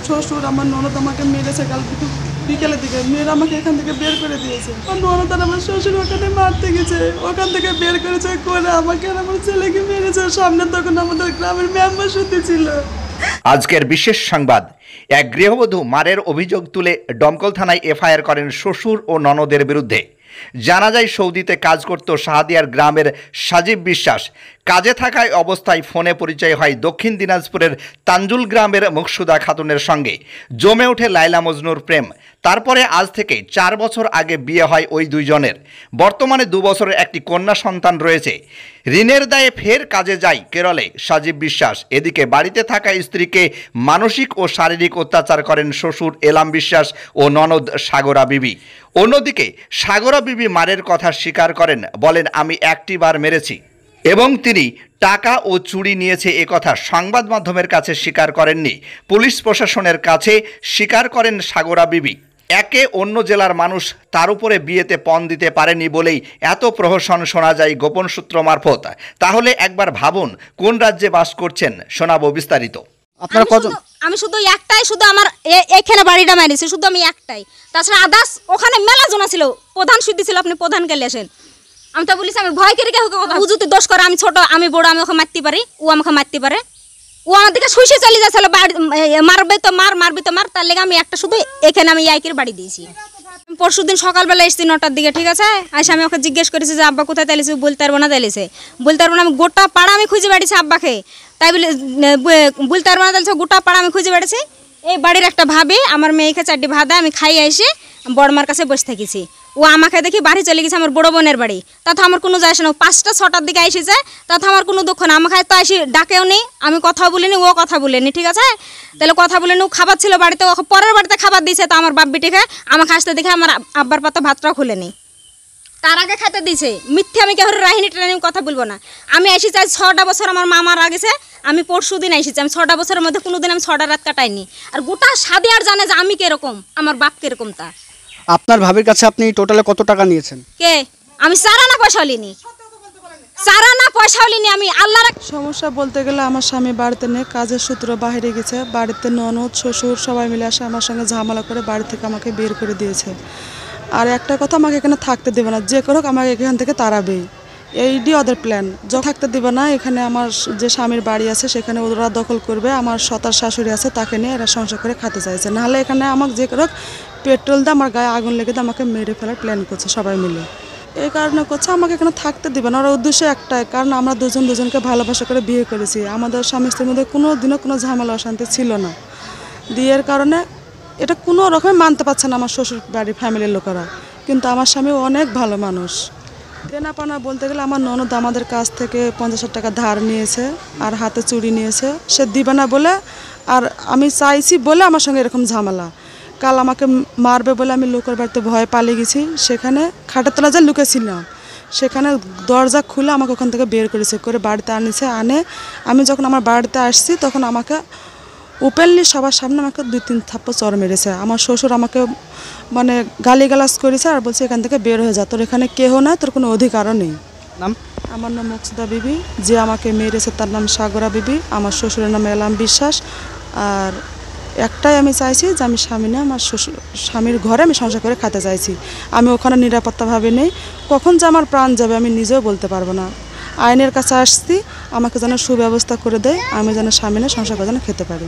শ্বশুর আমার ননদ আমাকে মেরেছে কাল বিকেলের দিকে, মেয়েরা আমাকে এখান থেকে বের করে দিয়েছে। আর ননদ আর আমার শ্বশুর ওখানে মারতে গেছে, ওখান থেকে বের করেছে করে আমাকে আর আমার ছেলেকে মেরেছে। সামনে তখন আমাদের গ্রামের মেম্বার শুতে ছিল। আজকের বিশেষ সংবাদ, এক গৃহবধূ মারের অভিযোগ তুলে দমকল থানায় এফআইআর করেন শ্বশুর ও ননদের বিরুদ্ধে। জানা যায় সৌদিতে কাজ করত শাহাদিয়ার গ্রামের সাজিব বিশ্বাস। কাজে থাকায় অবস্থায় ফোনে পরিচয় হয় দক্ষিণ দিনাজপুরের তাঞ্জুল গ্রামের মুকসুদা খাতুনের সঙ্গে। জমে ওঠে লাইলা মজনুর প্রেম। তারপরে আজ থেকে 4 বছর আগে বিয়ে হয় ওই দুইজনের। বর্তমানে 2 বছরের একটি কন্যা সন্তান রয়েছে। ঋণের দায়ে ফের কাজে যায় কেরলে সাজিব বিশ্বাস। এদিকে বাড়িতে থাকা স্ত্রীকে মানসিক ও শারীরিক অত্যাচার করেন শ্বশুর এলাম বিশ্বাস ও ননদ সাগরা বিবি। অন্যদিকে সাগরা বিবি মারের কথা স্বীকার করেন, বলেন আমি একটি বার মেরেছি এবং তিনি টাকা ও চুরি নিয়েছে একথা সংবাদ মাধ্যমের কাছে স্বীকার করেননি। পুলিশ প্রশাসনের কাছে স্বীকার করেন সাগরা বিবি। একে অন্য জেলার মানুষ তার উপরে বিয়েতে পণ দিতে পারেনি বলেই এত প্রহসন শোনা যায় গোপন সূত্র মারফত। তাহলে একবার ভাবুন কোন রাজ্যে বাস করছেন। শোনাবো বিস্তারিত। আপনার কত? আমি শুধু একটাই, শুধু আমার এখানে বাড়িটা মারিছে, শুধু আমি একটাই। তাছাড়া আদার্স ওখানে মেলা জনা ছিল, প্রধান শুদ্ধি ছিল, আপনি প্রধানকে লেসেন। আমি তো বলিস আমি ভয় করে কেউ ও যদি দোষ করে, আমি ছোট আমি বড়, আমি ওকে মারতে পারি, ও আমাকে মারতে পারে। ও আমার দিকে শুইসে চলে যাচ্ছিল, মারবে তো মারবি তো মার। তার লেগে আমি একটা শুধু এখানে আমি ইয়াইকের বাড়ি দিয়েছি। পরশুদিন সকালবেলা এসেছি 9টার দিকে, ঠিক আছে। আসে আমি ওকে জিজ্ঞেস করেছি যে আব্বা কোথায় তাইলেছে, বলতে পারবো না তাইলেছে, বলতে পারবো না। আমি গোটা পাড়া আমি খুঁজে বেড়েছি আব্বাকে, তাই বলে বলতে পারবো না তাইলেছে, গোটা পাড়া আমি খুঁজে বেড়েছি। এই বাড়ির একটা ভাবি আমার মেয়েকে 4টি ভাত দেয়, আমি খাই এসে বড়মার কাছে বসে থেকেছি। ও আমাকে দেখি বাড়ি চলে গেছে আমার বড় বোনের বাড়ি। তাতে আমার কোনো যায় না, 5টা 6টার দিকে এসেছে, তাতে আমার কোনো দুঃখ না। আমাকে তো এসে ডাকেও নি, আমি কথা বলিনি, ও কথা বলেনি, ঠিক আছে। তাহলে কথা বলিনি, ও খাবার ছিল বাড়িতে, ও পরের বাড়িতে খাবার দিয়েছে। তো আমার বাপ বিটিকে আমাকে আসতে দেখে আমার আব্বার পাতা ভাতটাও খুলেনি, তার আগে খেতে দিয়েছে। মিথ্যে আমি কেউ রাহিনী ট্রেনিং কথা বলবো না। আমি এসেছি আজ 6টা বছর, আমার মা মারা গেছে, আমি পরশু দিন এসেছি। আমি 6টা বছরের মধ্যে কোনোদিন আমি 6টা রাত কাটাইনি। আর গোটা সাদিয়ার জানে যে আমি কিরকম, আমার বাপ কিরকম। তা আপনার ভাবির কাছে আপনি টোটালে কত টাকা নিয়েছেন? কে? আমি সারানা পয়সাও লিনি, সারানা পয়সাও লিনি আমি। আল্লাহর সমস্যা বলতে গেলে আমার স্বামী বাড়িতে নেই, কাজের সূত্র বাইরে গেছে। বাড়িতে ননদ শ্বশুর সবাই মিলে আসে আমার সঙ্গে ঝামেলা করে বাড়ি থেকে আমাকে বের করে দিয়েছে। আর একটা কথা, আমাকে এখানে থাকতে দেবে না, যে করুক আমাকে এখান থেকে তাড়াবেই, এইটি ওদের প্ল্যান। থাকতে দেবে না, এখানে আমার যে স্বামীর বাড়ি আছে সেখানে ওরা দখল করবে। আমার সতার শাশুড়ি আছে, তাকে নিয়ে এরা সংসার করে খেতে চাইছে। নাহলে এখানে আমাকে যে করুক পেট্রোল দিয়ে আমার গায়ে আগুন লেগে দিয়ে আমাকে মেরে ফেলার প্ল্যান করছে সবাই মিলে। এই কারণে করছে, আমাকে এখানে থাকতে দেবে না। ওর উদ্দেশ্য একটাই, কারণ আমরা দুজনকে ভালোবাসা করে বিয়ে করেছি। আমাদের স্বামী স্ত্রীর মধ্যে কোনো দিনও কোনো ঝামেলা অশান্তি ছিল না। বিয়ের কারণে এটা কোনো রকমই মানতে পারছে না আমার শ্বশুর বাড়ির ফ্যামিলির লোকেরা। কিন্তু আমার স্বামী অনেক ভালো মানুষ। দেনা পানা বলতে গেলে আমার ননদ আমাদের কাছ থেকে 50,000 টাকা ধার নিয়েছে আর হাতে চুরি নিয়েছে, সে দিবে না বলে। আর আমি চাইছি বলে আমার সঙ্গে এরকম ঝামেলা। কাল আমাকে মারবে বলে আমি লোকের বাড়িতে ভয়ে পালিয়ে গেছি, সেখানে খাটের তলা যা লুকেছিলাম, সেখানে দরজা খুলে আমাকে ওখান থেকে বের করেছে, করে বাড়িতে আনে। আমি যখন আমার বাড়িতে আসছি তখন আমাকে ওপেনলি সবার সামনে আমাকে 2-3 থাপ্পড় চড় মেরেছে। আমার শ্বশুর আমাকে মানে গালিগালাজ করেছে আর বলছে এখান থেকে বের হয়ে যা, তোর এখানে কেহ না, তোর কোনো অধিকারও নেই। নাম? আমার নাম মুকসুদা বিবি, যে আমাকে মেরেছে তার নাম সাগরা বিবি, আমার শ্বশুরের নাম এলাম বিশ্বাস। আর একটাই আমি চাইছি যে আমি স্বামী না, আমার স্বামীর ঘরে আমি সংসার করে খেতে চাইছি। আমি ওখানে নিরাপত্তাভাবে নেই, কখন যে আমার প্রাণ যাবে আমি নিজেও বলতে পারবো না। আইনের কাছে আসছি, আমাকে যেন সুব্যবস্থা করে দেয়, আমি যেন স্বামী না সংসার করে যেন খেতে পারি।